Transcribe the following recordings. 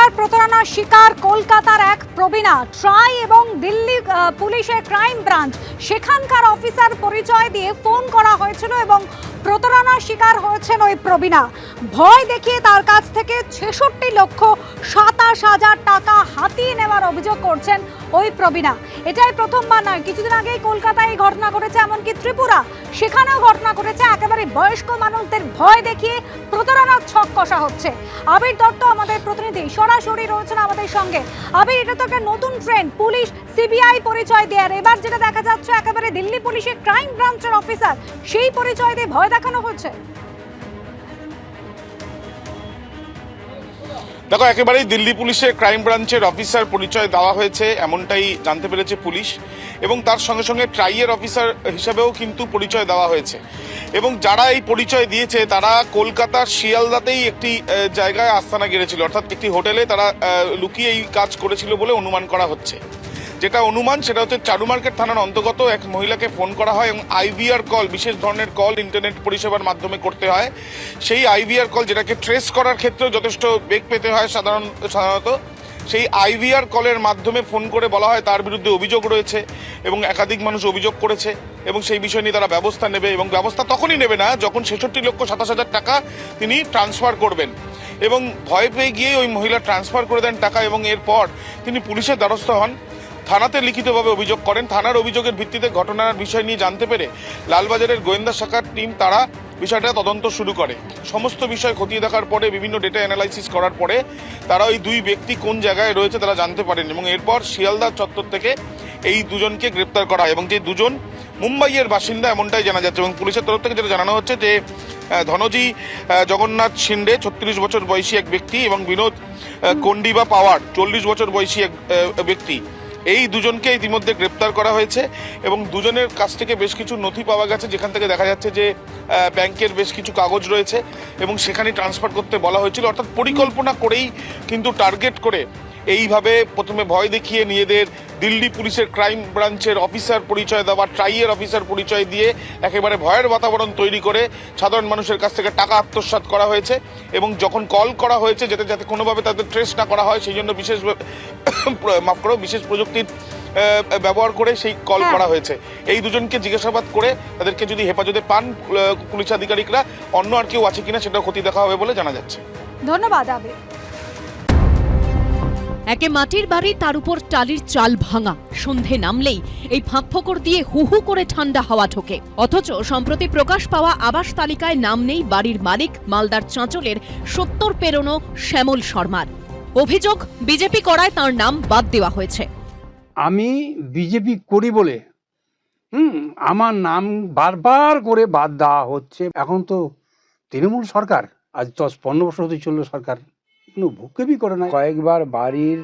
টাকার প্রতারণার শিকার কলকাতার এক প্রবীণা। ট্রাই এবং দিল্লি পুলিশের ক্রাইম ব্রাঞ্চ সেখানকার অফিসার পরিচয় দিয়ে ফোন করা হয়েছিল এবং প্রতারণার শিকার হয়েছেন ওই প্রবীণা। ভয় দেখিয়ে তার কাছ থেকে 66,27,000 টাকা হাতিয়ে নেওয়ার অভিযোগ করছেন ওই প্রবীণা। এটাই প্রথমবার নয়, কিছুদিন আগেই কলকাতায় এই ঘটনা ঘটেছে, এমনকি ত্রিপুরা সেখানেও ঘটনা ঘটেছে। একেবারে বয়স্ক মানুষদের ভয় দেখিয়ে প্রতারণার ছক কষা হচ্ছে। আবির দত্ত আমাদের প্রতিনিধি সরাসরি রয়েছেন আমাদের সঙ্গে। আবির, এটা তো একটা নতুন ট্রেন্ড, পুলিশ সিবিআই পরিচয় দেওয়ার। এবার যেটা দেখা যাচ্ছে একেবারে দিল্লি পুলিশের ক্রাইম ব্রাঞ্চের অফিসার সেই পরিচয় দিয়ে ভয় দেখানো হচ্ছে। দেখো, একেবারেই দিল্লি পুলিশের ক্রাইম ব্রাঞ্চের অফিসার পরিচয় দেওয়া হয়েছে এমনটাই জানতে পেরেছে পুলিশ, এবং তার সঙ্গে সঙ্গে ট্রাইয়ের অফিসার হিসাবেও কিন্তু পরিচয় দেওয়া হয়েছে। এবং যারা এই পরিচয় দিয়েছে তারা কলকাতার শিয়ালদাতেই একটি জায়গায় আস্তানা গেড়েছিল, অর্থাৎ একটি হোটেলে তারা লুকিয়ে এই কাজ করেছিল বলে অনুমান করা হচ্ছে। যেটা অনুমান সেটা হচ্ছে চারুমার্কেট থানার অন্তর্গত এক মহিলাকে ফোন করা হয় এবং আইভিআর কল, বিশেষ ধরনের কল ইন্টারনেট পরিষেবার মাধ্যমে করতে হয়। সেই আইভিআর কল যেটাকে ট্রেস করার ক্ষেত্রেও যথেষ্ট বেগ পেতে হয় সাধারণত, সেই আইভিআর কলের মাধ্যমে ফোন করে বলা হয় তার বিরুদ্ধে অভিযোগ রয়েছে এবং একাধিক মানুষ অভিযোগ করেছে এবং সেই বিষয় নিয়ে তারা ব্যবস্থা নেবে, এবং ব্যবস্থা তখনই নেবে না যখন 66,27,000 টাকা তিনি ট্রান্সফার করবেন। এবং ভয় পেয়ে গিয়ে ওই মহিলা ট্রান্সফার করে দেন টাকা, এবং এরপর তিনি পুলিশের দ্বারস্থ হন, থানাতে লিখিতভাবে অভিযোগ করেন। থানার অভিযোগের ভিত্তিতে ঘটনার বিষয় নিয়ে জানতে পেরে লালবাজারের গোয়েন্দা শাখার টিম তারা বিষয়টা তদন্ত শুরু করে। সমস্ত বিষয় খতিয়ে দেখার পরে, বিভিন্ন ডেটা অ্যানালাইসিস করার পরে তারা ওই দুই ব্যক্তি কোন জায়গায় রয়েছে তারা জানতে পারেন, এবং এরপর শিয়ালদা চত্বর থেকে এই দুজনকে গ্রেপ্তার করা হয় এবং যে দুজন মুম্বাইয়ের বাসিন্দা এমনটাই জানা যাচ্ছে। এবং পুলিশের তরফ থেকে যেটা জানানো হচ্ছে যে ধনজি জগন্নাথ শিন্ডে 36 বছর বয়সী এক ব্যক্তি এবং বিনোদ কন্ডিবা পাওয়ার 40 বছর বয়সী এক ব্যক্তি, এই দুজনকে ইতিমধ্যে গ্রেপ্তার করা হয়েছে। এবং দুজনের কাছ থেকে বেশ কিছু নথি পাওয়া গেছে, যেখান থেকে দেখা যাচ্ছে যে ব্যাংকের বেশ কিছু কাগজ রয়েছে এবং সেখানে ট্রান্সফার করতে বলা হয়েছিল। অর্থাৎ পরিকল্পনা করেই কিন্তু টার্গেট করে এইভাবে প্রথমে ভয় দেখিয়ে নিজেদের দিল্লি পুলিশের ক্রাইম ব্রাঞ্চের অফিসার পরিচয় দেওয়া, ট্রাইয়ের অফিসার পরিচয় দিয়ে একেবারে ভয়ের বাতাবরণ তৈরি করে সাধারণ মানুষের কাছ থেকে টাকা আত্মসাৎ করা হয়েছে। এবং যখন কল করা হয়েছে যাতে কোনোভাবে তাদের ট্রেস না করা হয়, সেই জন্য বিশেষ প্রযুক্তির ব্যবহার করে সেই কল করা হয়েছে। এই দুজনকে জিজ্ঞাসাবাদ করে তাদেরকে যদি হেফাজতে পান পুলিশ আধিকারিকরা, অন্য আর কেউ আছে কিনা সেটাও খতিয়ে দেখা হবে বলে জানা যাচ্ছে। ধন্যবাদ আবির। একে মাটির বাড়ি, তার উপর টালির চাল ভাঙা। সন্ধে নামলেই এই ফাঁকফোকর দিয়ে হু হু করে ঠান্ডা হাওয়া ঢোকে। অথচ সম্প্রতি প্রকাশ পাওয়া আবাস তালিকায় নাম নেই বাড়ির মালিক মালদার চাঁচলের 70 পেরোনো শ্যামল শর্মার। অভিযোগ, বিজেপি করায় তার নাম বাদ দেওয়া হয়েছে। আমি বিজেপি করি বলে আমার নাম বারবার করে বাদ দেওয়া হচ্ছে। এখন তো তৃণমূল সরকার, আজ 10-15 বছর হতে চললো সরকার, কোনো ভুক্কেবি করে না। কয়েকবার বাড়ির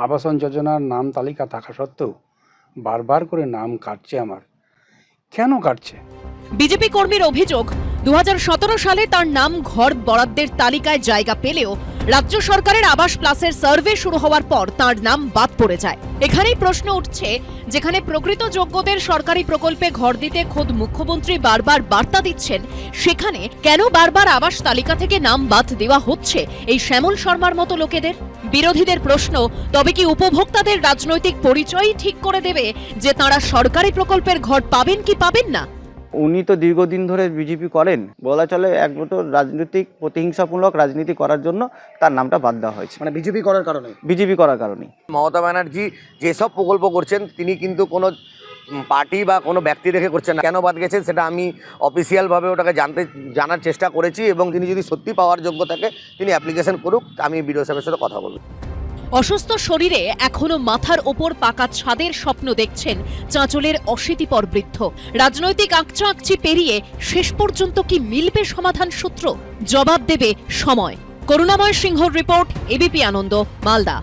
আবাসন যোজনার নাম তালিকা থাকা সত্ত্বেও বারবার করে নাম কাটছে আমার। কেন কাটছে? বিজেপি কর্মীর অভিযোগ, 2017 সালে তার নাম ঘর বরাদ্দের তালিকায় জায়গা পেলেও রাজ্য সরকারের আবাস প্লাসের সার্ভে শুরু হওয়ার পর তার নাম বাদ পড়ে যায়। এখানেই প্রশ্ন উঠছে, যেখানে প্রকৃত যোগ্যদের সরকারি প্রকল্পে ঘর দিতে খোদ মুখ্যমন্ত্রী বারবার বার্তা দিচ্ছেন, সেখানে কেন বারবার আবাস তালিকা থেকে নাম বাদ দেওয়া হচ্ছে এই শ্যামল শর্মার মতো লোকেদের? বিরোধীদের প্রশ্ন, তবে কি উপভোক্তাদের রাজনৈতিক পরিচয়ই ঠিক করে দেবে যে তারা সরকারি প্রকল্পের ঘর পাবেন কি পাবেন না? উনি তো দীর্ঘদিন ধরে বিজেপি করেন, বলা চলে একমাত্র রাজনৈতিক প্রতিহিংসামূলক রাজনীতি করার জন্য তার নামটা বাদ দেওয়া হয়েছে। মানে বিজেপি করার কারণে। মমতা ব্যানার্জি যেসব প্রকল্প করছেন তিনি কিন্তু কোনো পার্টি বা কোনো ব্যক্তি দেখে করছেন না। কেন বাদ গেছেন সেটা আমি অফিসিয়ালভাবে ওটাকে জানার চেষ্টা করেছি, এবং তিনি যদি সত্যি পাওয়ার যোগ্য থাকে তিনি অ্যাপ্লিকেশন করুক, আমি বিডিও সাহেবের সাথে কথা বলব। অসুস্থ শরীরে এখনো মাথার ওপর পাকা ছাদের স্বপ্ন দেখছেন চাঁচলের অশীতিপর বৃদ্ধ। রাজনৈতিক আকচি পেরিয়ে শেষ পর্যন্ত কি মিলবে সমাধান সূত্র? জবাব দেবে সময়। করুণাময় সিংহর রিপোর্ট, এবিপি আনন্দ, মালদা।